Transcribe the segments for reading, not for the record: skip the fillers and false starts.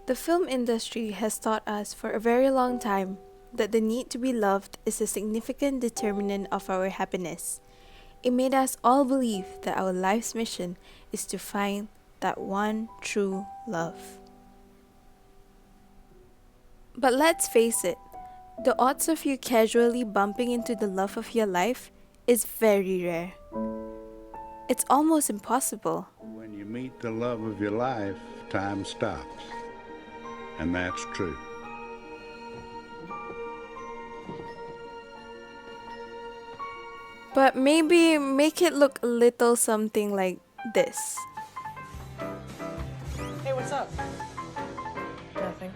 The film industry has taught us for a very long time that the need to be loved is a significant determinant of our happiness. It made us all believe that our life's mission is to find that one true love. But let's face it, the odds of you casually bumping into the love of your life is very rare. It's almost impossible. When you meet the love of your life, time stops. And that's true. But maybe make it look a little something like this. Hey, what's up? Nothing.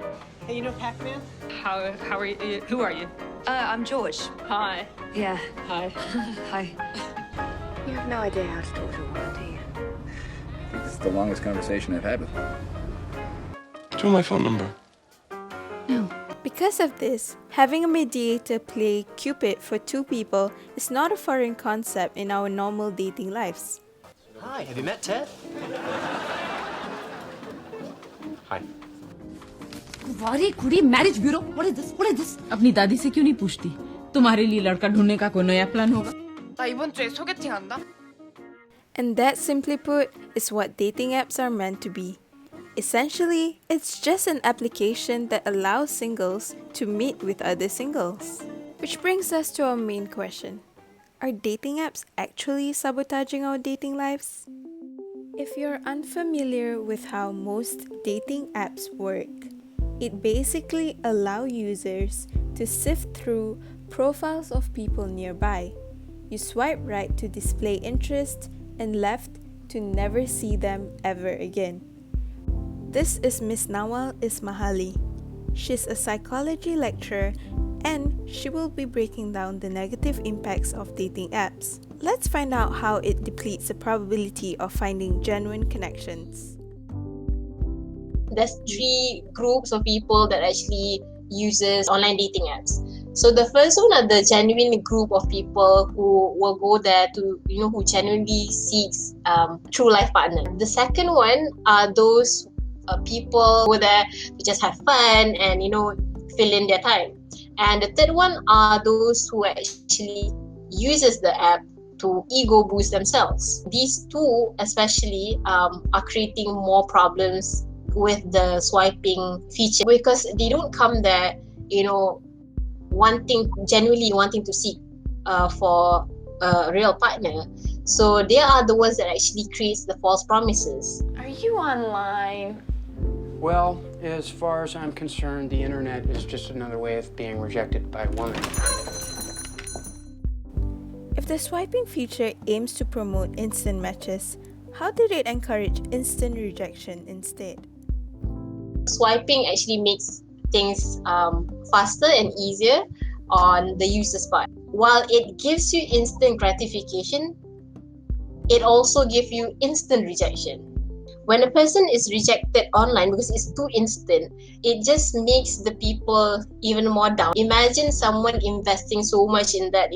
Hey, you know Pac-Man? How are you? Who are you? I'm George. Hi. Yeah. Hi. Hi. You have no idea how to talk to a woman, do you? I think this is the longest conversation I've had with her. Do you want my phone number? No. Because of this, having a mediator play Cupid for two people is not a foreign concept in our normal dating lives. Hi, have you met Ted? Hi. कुंवारी कुड़ी marriage bureau what is this what is this अपनी दादी से क्यों नहीं पूछती? तुम्हारे लिए लड़का ढूंढने का कोई नया प्लान होगा? 나 이번 주에 소개팅 한다. And that, simply put, is what dating apps are meant to be. Essentially, it's just an application that allows singles to meet with other singles. Which brings us to our main question. Are dating apps actually sabotaging our dating lives? If you're unfamiliar with how most dating apps work, it basically allows users to sift through profiles of people nearby. You swipe right to display interest and left to never see them ever again. This is Miss Nawal Ismahali. She's a psychology lecturer and she will be breaking down the negative impacts of dating apps. Let's find out how it depletes the probability of finding genuine connections. There's three groups of people that actually uses online dating apps. So the first one are the genuine group of people who will go there to, who genuinely seeks true life partner. The second one are those people who are there to just have fun and, fill in their time. And the third one are those who actually uses the app to ego boost themselves. These two especially are creating more problems with the swiping feature because they don't come there, genuinely wanting to seek for a real partner. So they are the ones that actually creates the false promises. Are you online? Well, as far as I'm concerned, the internet is just another way of being rejected by a woman. If the swiping feature aims to promote instant matches, how did it encourage instant rejection instead? Swiping actually makes things faster and easier on the user's part. While it gives you instant gratification, it also gives you instant rejection. When a person is rejected online because it's too instant, it just makes the people even more down. Imagine someone investing so much in that,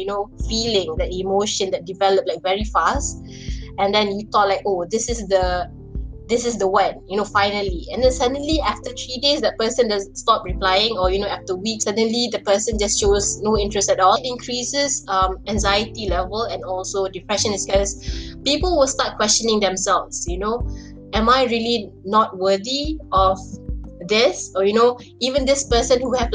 feeling, that emotion that developed like very fast, and then you thought like, oh, this is the one, finally. And then suddenly after 3 days, that person does stop replying, or after weeks, suddenly the person just shows no interest at all. It increases anxiety level and also depression, is because people will start questioning themselves. Am I really not worthy of this? Or even this person who have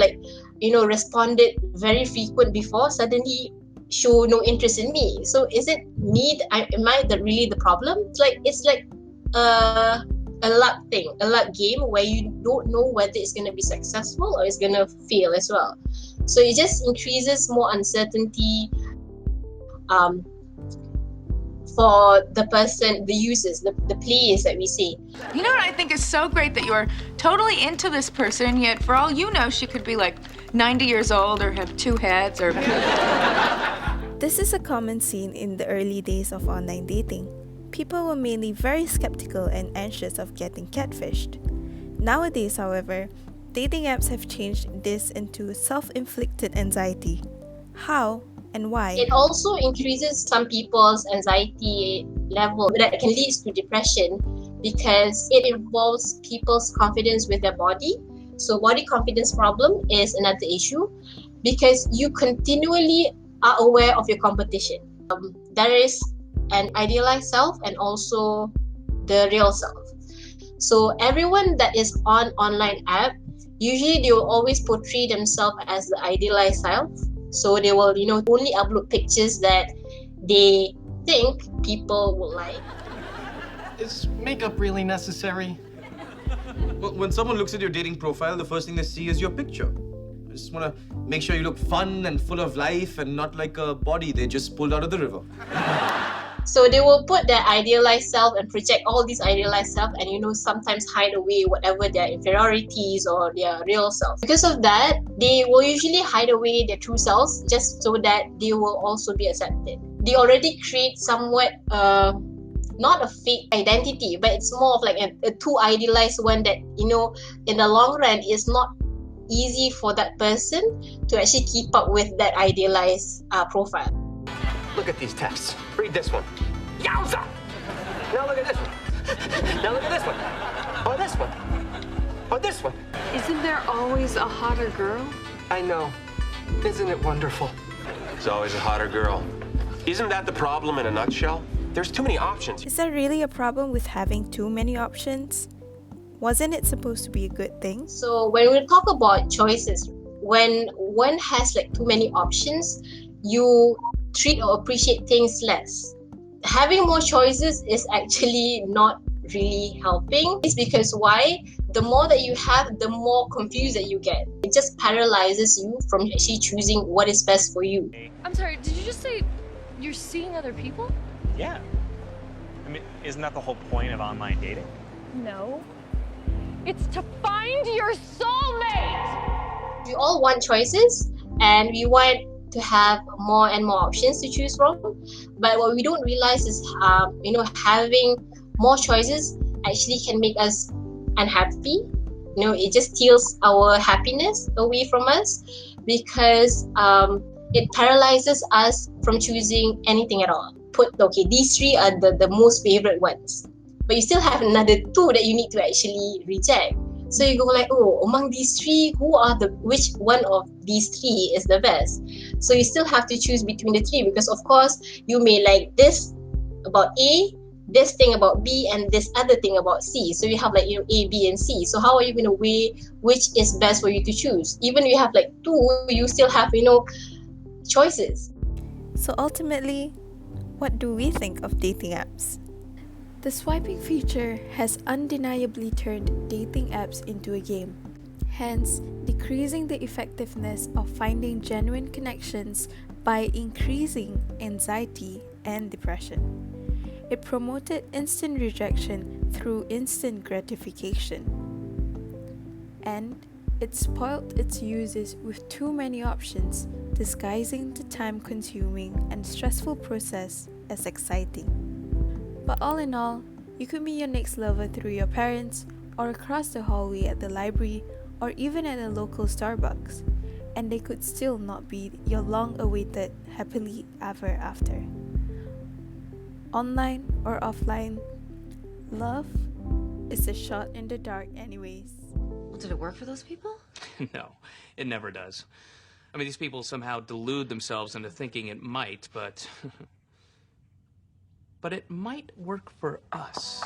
responded very frequent before suddenly show no interest in me. So is it me? Am I really the problem? It's like a luck thing, a luck game where you don't know whether it's going to be successful or it's going to fail as well. So it just increases more uncertainty for the person, the users, the players that we see. You know what I think is so great? That you are totally into this person, yet for all you know, she could be like 90 years old or have two heads or... This is a common scene in the early days of online dating. People were mainly very skeptical and anxious of getting catfished. Nowadays, however, dating apps have changed this into self-inflicted anxiety. How and why? It also increases some people's anxiety level that can lead to depression because it involves people's confidence with their body. So body confidence problem is another issue because you continually are aware of your competition. There is an idealized self and also the real self. So everyone that is on online app, usually they will always portray themselves as the idealized self. So they will, only upload pictures that they think people will like. Is makeup really necessary? Well, when someone looks at your dating profile, the first thing they see is your picture. I just want to make sure you look fun and full of life and not like a body they just pulled out of the river. So they will put their idealized self and project all these idealized self and, sometimes hide away whatever their inferiorities or their real self. Because of that, they will usually hide away their true selves just so that they will also be accepted. They already create somewhat, not a fake identity, but it's more of like a too idealized one that, in the long run is not easy for that person to actually keep up with that idealized profile. Look at these texts. Read this one. Yowza! Now look at this one. Now look at this one. Or this one. Or this one. Isn't there always a hotter girl? I know. Isn't it wonderful? There's always a hotter girl. Isn't that the problem in a nutshell? There's too many options. Is there really a problem with having too many options? Wasn't it supposed to be a good thing? So when we talk about choices, when one has like too many options, you treat or appreciate things less. Having more choices is actually not really helping. It's because why? The more that you have, the more confused that you get. It just paralyzes you from actually choosing what is best for you. I'm sorry, did you just say you're seeing other people? Yeah. I mean, isn't that the whole point of online dating? No. It's to find your soulmate! We all want choices and we want to have more and more options to choose from. But what we don't realize is, having more choices actually can make us unhappy. It just steals our happiness away from us because it paralyzes us from choosing anything at all. These three are the most favorite ones. But you still have another two that you need to actually reject. So you go like, among these three, which one of these three is the best? So you still have to choose between the three because of course you may like this about A, this thing about B, and this other thing about C. So you have like A, B, and C. So how are you going to weigh which is best for you to choose? Even if you have like two, you still have choices. So ultimately, what do we think of dating apps? The swiping feature has undeniably turned dating apps into a game, hence decreasing the effectiveness of finding genuine connections by increasing anxiety and depression. It promoted instant rejection through instant gratification, and it spoiled its users with too many options, disguising the time-consuming and stressful process as exciting. But all in all, you could meet your next lover through your parents, or across the hallway at the library, or even at a local Starbucks, and they could still not be your long-awaited happily ever after. Online or offline, love is a shot in the dark anyways. Well, did it work for those people? No, it never does. I mean, these people somehow delude themselves into thinking it might, but... but it might work for us.